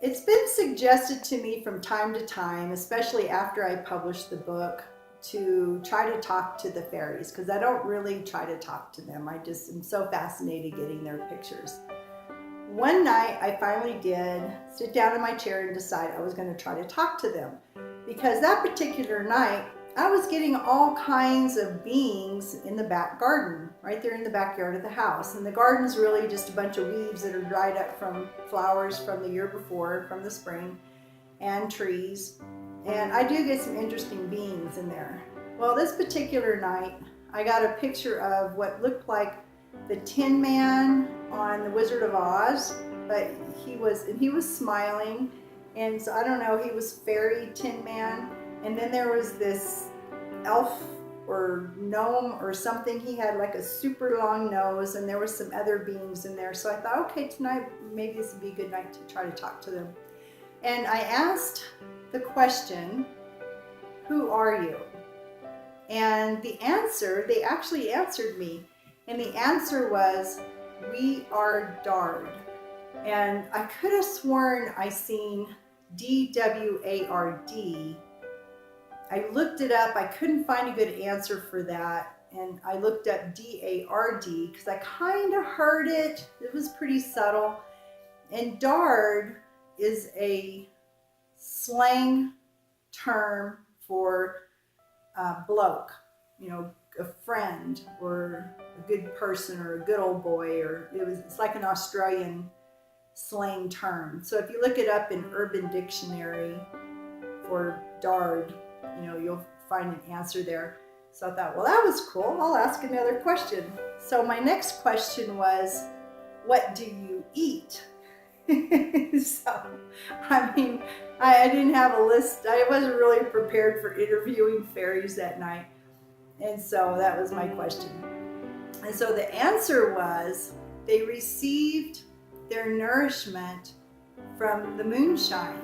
It's been suggested to me from time to time, especially after I published the book, to try to talk to the fairies because I don't really try to talk to them. I just am so fascinated getting their pictures. One night I finally did sit down in my chair and decide I was going to try to talk to them because that particular night I was getting all kinds of beings in the back garden, right there in the backyard of the house. And the garden's really just a bunch of leaves that are dried up from flowers from the year before, from the spring, and trees. And I do get some interesting beings in there. Well, this particular night, I got a picture of what looked like the Tin Man on The Wizard of Oz, but he was smiling, and so I don't know, he was fairy Tin Man. And then there was this elf or gnome or something. He had like a super long nose, and there was some other beings in there. So I thought, okay, tonight maybe this would be a good night to try to talk to them. And I asked the question, who are you? And the answer, they actually answered me. And the answer was, we are Dard. And I could have sworn I seen DWARD. I looked it up. I couldn't find a good answer for that. And I looked up DARD because I kind of heard it. It was pretty subtle. And Dard is a slang term for bloke, a friend or a good person or a good old boy, or it's like an Australian slang term. So if you look it up in Urban Dictionary for Dard, you'll find an answer there. So I thought, well, that was cool. I'll ask another question. So my next question was, what do you eat? So, I didn't have a list. I wasn't really prepared for interviewing fairies that night. And so that was my question. And so the answer was they received their nourishment from the moonshine.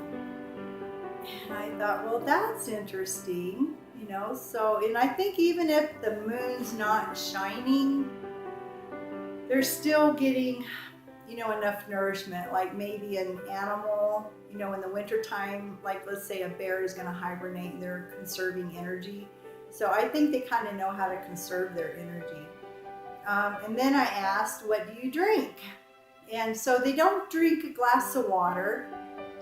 And I thought, well, that's interesting, and I think even if the moon's not shining, they're still getting, enough nourishment, like maybe an animal, in the wintertime, like let's say a bear is going to hibernate, they're conserving energy. So I think they kind of know how to conserve their energy. And then I asked, what do you drink? And so they don't drink a glass of water.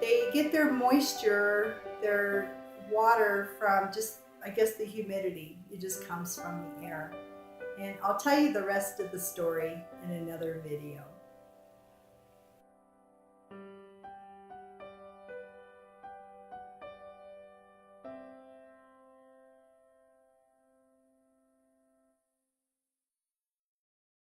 They get their moisture, their water from just, I guess, the humidity. It just comes from the air. And I'll tell you the rest of the story in another video.